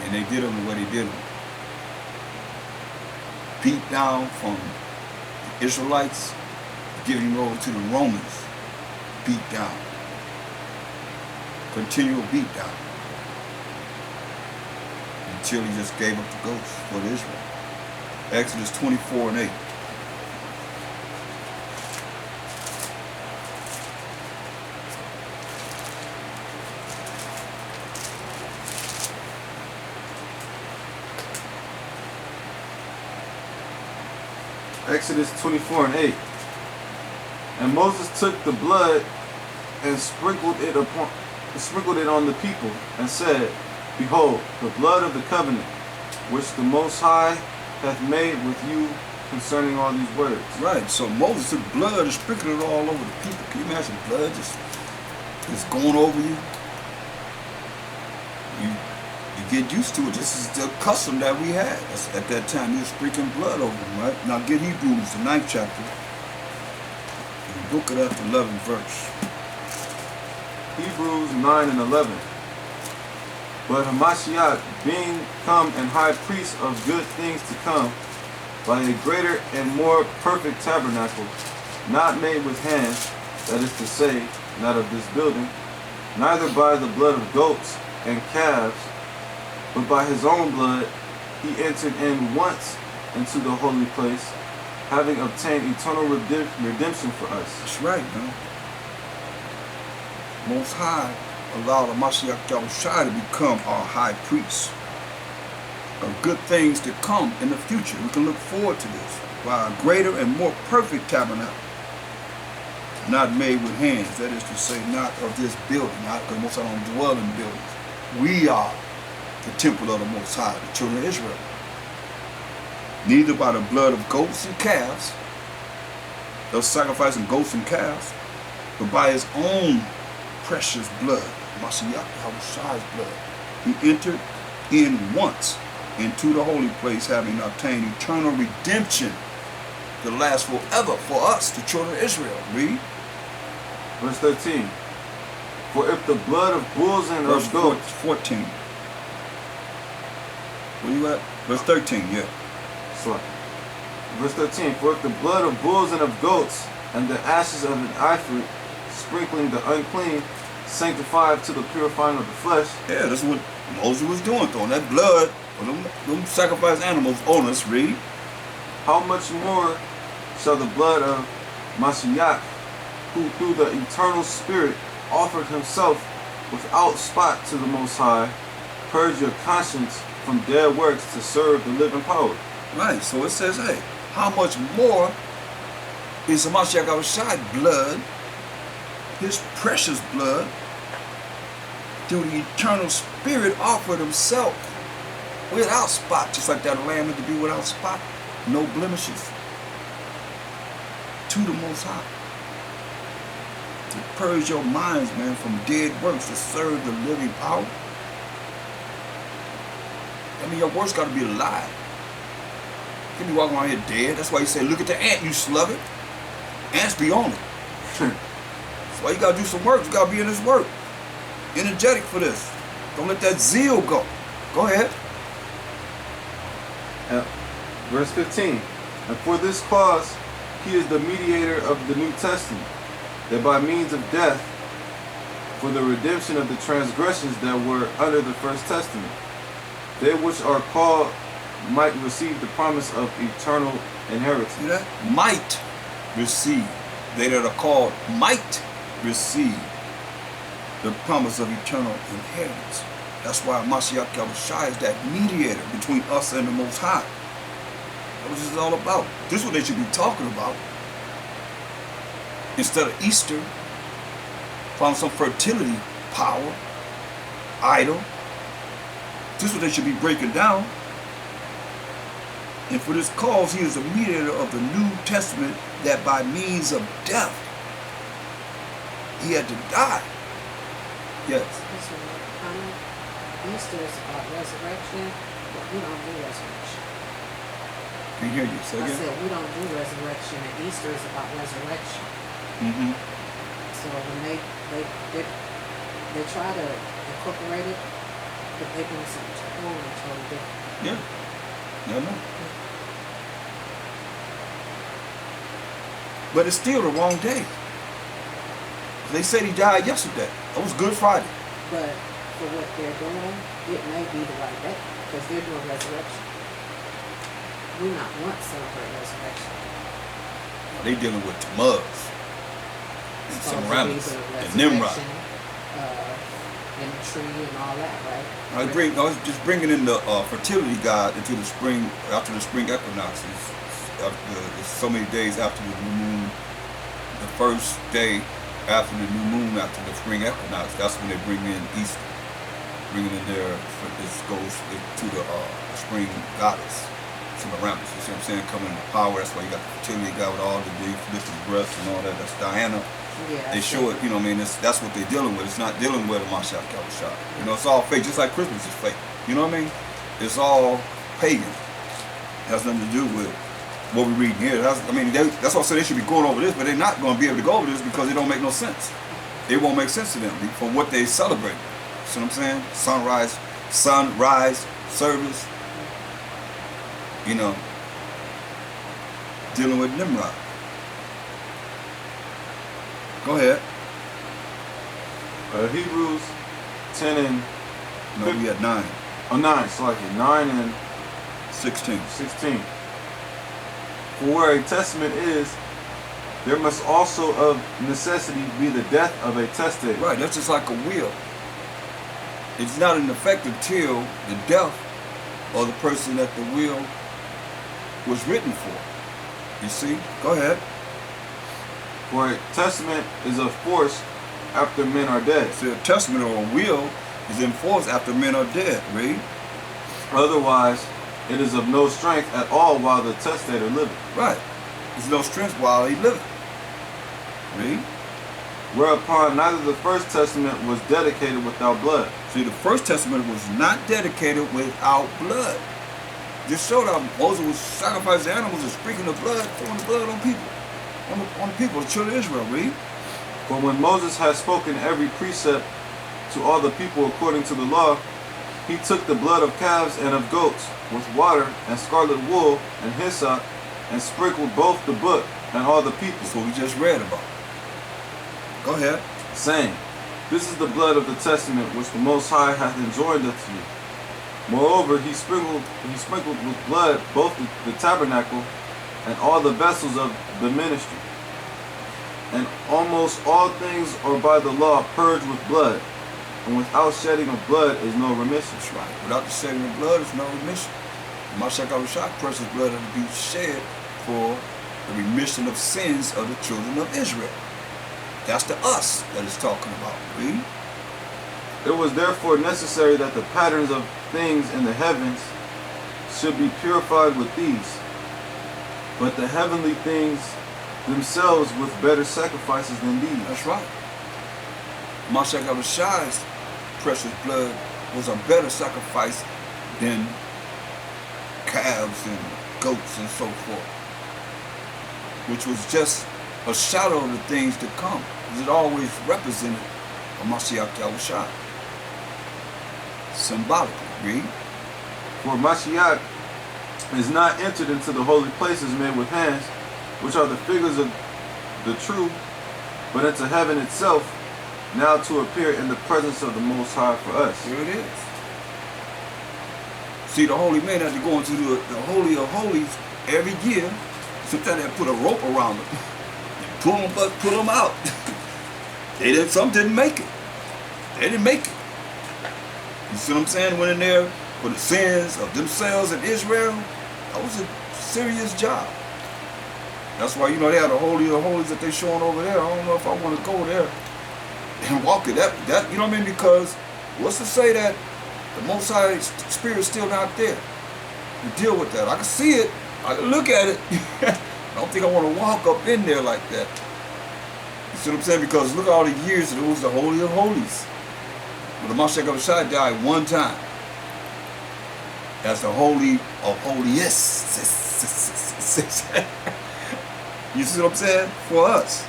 And they did them the way they did them. Beat down from the Israelites, giving him over to the Romans. Beat down. Continual beat down. Until he just gave up the ghost for Israel. Exodus 24 and 8. Exodus 24 and 8. And Moses took the blood and sprinkled it on the people, and said, Behold, the blood of the covenant, which the Most High hath made with you concerning all these words. Right, so Moses took blood and sprinkled it all over the people. Can you imagine blood just going over you? You get used to it. This is the custom that we had. At that time, you were sprinkling blood over them, right? Now get Hebrews, the 9th chapter. And book it up, 11th verse. Hebrews 9 and 11. But Mashayach, being come and high priest of good things to come, by a greater and more perfect tabernacle, not made with hands, that is to say, not of this building, neither by the blood of goats and calves, but by his own blood he entered in once into the holy place, having obtained eternal redemption for us. That's right, man. Most High allowed Mashayach Yahawashi to become our high priest of good things to come in the future. We can look forward to this by a greater and more perfect tabernacle, not made with hands. That is to say, not of this building. Not because Most High don't dwell in buildings. We are the temple of the Most High, the children of Israel. Neither by the blood of goats and calves, those sacrificing goats and calves, but by his own precious blood, Mashayach Yahawashi's blood. He entered in once into the holy place, having obtained eternal redemption to last forever for us, the children of Israel. Read. Verse 13. For if the blood of bulls and of goats... 14. Where you at? Verse 13, yeah. Sorry. Verse 13. For if the blood of bulls and of goats and the ashes of an ifrit, sprinkling the unclean, sanctified to the purifying of the flesh. Yeah, that's what Moses was doing, throwing that blood of them sacrificed animals on us. Read. How much more shall the blood of Mashayach, who through the eternal Spirit offered himself without spot to the Most High, purge your conscience from dead works to serve the living power. Right, so it says, hey, how much more is the Mashayach Yahawashi blood, his precious blood, through the eternal Spirit offered himself without spot, just like that lamb had to be without spot, no blemishes, to the Most High. To purge your minds, man, from dead works to serve the living power. I mean, your works got to be alive. You can't be walking around here dead. That's why he said, look at the ant, you sluggard. Ants be on it. That's why you got to do some work. You got to be in this work. Energetic for this. Don't let that zeal go. Go ahead. Verse 15. And for this cause he is the mediator of the New Testament, that by means of death, for the redemption of the transgressions that were under the first testament, they which are called might receive the promise of eternal inheritance. See that? Might receive. They that are called might receive the promise of eternal inheritance. That's why Mashayach Yahawashi is that mediator between us and the Most High. That's what this is all about. This is what they should be talking about. Instead of Easter, found some fertility power, idol. This is what they should be breaking down. And for this cause, he is the mediator of the New Testament, that by means of death, he had to die. Yes. Easter is about resurrection, but we don't do resurrection. Can you hear you? Say again? I said we don't do resurrection, and Easter is about resurrection. Mm-hmm. So when they try to incorporate it, But they're doing something totally different. Yeah. Yeah, I know. But it's still the wrong day. They said he died yesterday. That was Good Friday. But for what they're doing, it may be the right day because they're doing resurrection. We not want to celebrate resurrection. They dealing with Tammuz and It's supposed to be Semiramis the and Nimrod. resurrection, and the tree and all that, right? I was just bringing in the fertility god into the spring, after the spring equinoxes. It's so many days after the new moon, the first day after the new moon, after the spring equinox, that's when they bring in Easter. Bringing in there, this goes to the spring goddess, Semiramis. You see what I'm saying? Coming into power. That's why you got the fertility god with all the big lifted breasts and all that. That's Diana. Yeah. They show it, you know what I mean? That's what they're dealing with. It's not dealing with a Mashayach Yahawashi. You know, it's all fake, just like Christmas is fake. You know what I mean? It's all pagan. It has nothing to do with what we're reading here. That's why I said they should be going over this, but they're not going to be able to go over this because it don't make no sense. It won't make sense to them from what they celebrate. See what I'm saying? Sunrise service. You know, dealing with Nimrod. Go ahead. Hebrews 10 and... No, we had 9. Oh, 9, sorry. 9 and 16. 16. For where a testament is, there must also of necessity be the death of a testator. Right, that's just like a will. It's not in effect until the death of the person that the will was written for. You see? Go ahead. For a testament is of force after men are dead. So a testament or a will is in force after men are dead. Read. Otherwise, it is of no strength at all while the testator liveth. Right. There's no strength while he liveth. Read. Whereupon neither the first testament was dedicated without blood. See, the first testament was not dedicated without blood. Just showed how Moses was sacrificing animals and sprinkling the blood, throwing the blood on people. On the people, the children of Israel. Read. For when Moses had spoken every precept to all the people according to the law, he took the blood of calves and of goats with water and scarlet wool and hyssop and sprinkled both the book and all the people. That's what we just read about. Go ahead. Saying, this is the blood of the testament which the Most High hath enjoined unto you. Moreover, he sprinkled with blood both the tabernacle and all the vessels of the ministry. And almost all things are by the law purged with blood, and without shedding of blood is no remission. That's right. Without the shedding of blood is no remission. Mashayach Yahawashi, precious blood had to be shed for the remission of sins of the children of Israel. That's the us that it's talking about. Read. It was therefore necessary that the patterns of things in the heavens should be purified with these, but the heavenly things themselves with better sacrifices than these. That's right. Mashayach Yahawashi's precious blood was a better sacrifice than calves and goats and so forth, which was just a shadow of the things to come. It always represented a Mashayach Yahawashi. Symbolically, read. For Mashayach is not entered into the holy places made with hands, which are the figures of the true, but into heaven itself, now to appear in the presence of the Most High for us. Here it is. See, the holy men had to go into the Holy of Holies every year. Sometimes they put a rope around them and pull them out. Some didn't make it. They didn't make it. You see what I'm saying? Went in there for the sins of themselves and Israel. That was a serious job. That's why, they had a Holy of Holies that they showing over there. I don't know if I want to go there and walk it. That you know what I mean? Because what's to say that the Most High Spirit's still not there to deal with that? I can see it. I can look at it. I don't think I want to walk up in there like that. You see what I'm saying? Because look at all the years that it was the Holy of Holies. But the Mashayach Yahawashi died one time. That's the Holy of Holiest. You see what I'm saying? For us.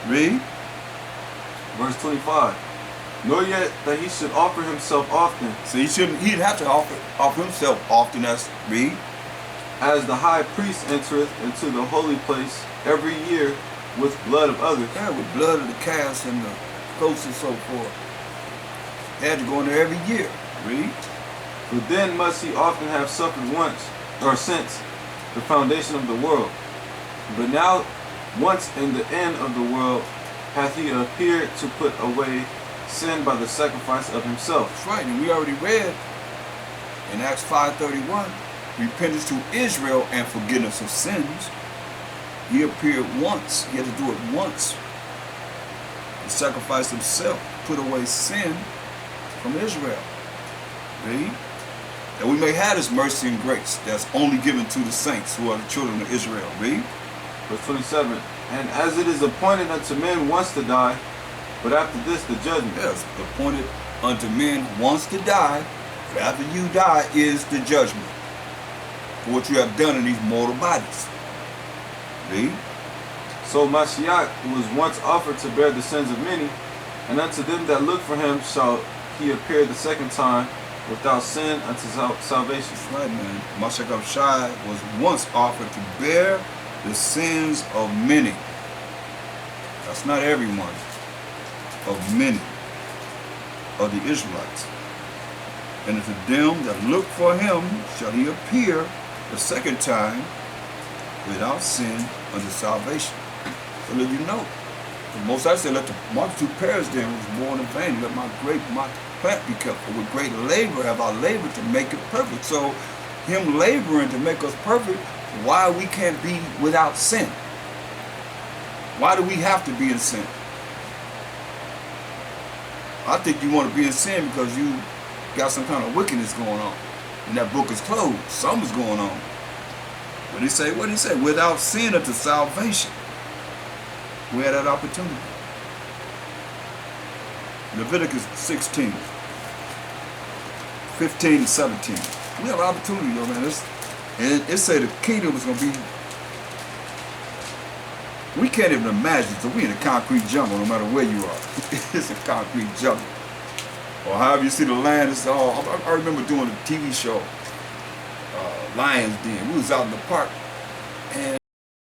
Read. Verse 25. nor yet that he should offer himself often, So he'd have to offer himself often, as read. as the high priest entereth into the holy place every year with blood of others. Yeah, with blood of the calves and the goats and so forth. He had to go in there every year. Read. For then must he often have suffered once, or since the foundation of the world. But now, once in the end of the world, hath he appeared to put away sin by the sacrifice of himself. That's right, and we already read in Acts 5:31, repentance to Israel and forgiveness of sins. He appeared once. He had to do it once. He sacrificed himself, put away sin from Israel. Read. That we may have this mercy and grace that's only given to the saints who are the children of Israel. Read. Verse 27. And as it is appointed unto men once to die, but after this the judgment. Yes, appointed unto men once to die, but after you die is the judgment for what you have done in these mortal bodies. Read. So Mashayach was once offered to bear the sins of many, and unto them that look for him shall he appear the second time without sin unto salvation. That's right, man. Mashayach Yahawashi was once offered to bear the sins of many. That's not everyone. Of many of the Israelites. And unto them that look for him shall he appear the second time without sin unto salvation. So let you know. The Most High said, let the multitude perish there and was born in vain. Let my plant be kept. For with great labor have I labored to make it perfect. So him laboring to make us perfect, why we can't be without sin? Why do we have to be in sin? I think you want to be in sin because you got some kind of wickedness going on. And that book is closed. Something's going on. What did he say? What did he say? Without sin unto salvation. We had that opportunity. Leviticus 16, 15 and 17. We have an opportunity, though, man. It said the kingdom is going to be, we can't even imagine, so we in a concrete jungle no matter where you are. It's a concrete jungle. Or however you see the land, it's all, I remember doing a TV show, Lion's Den. We was out in the park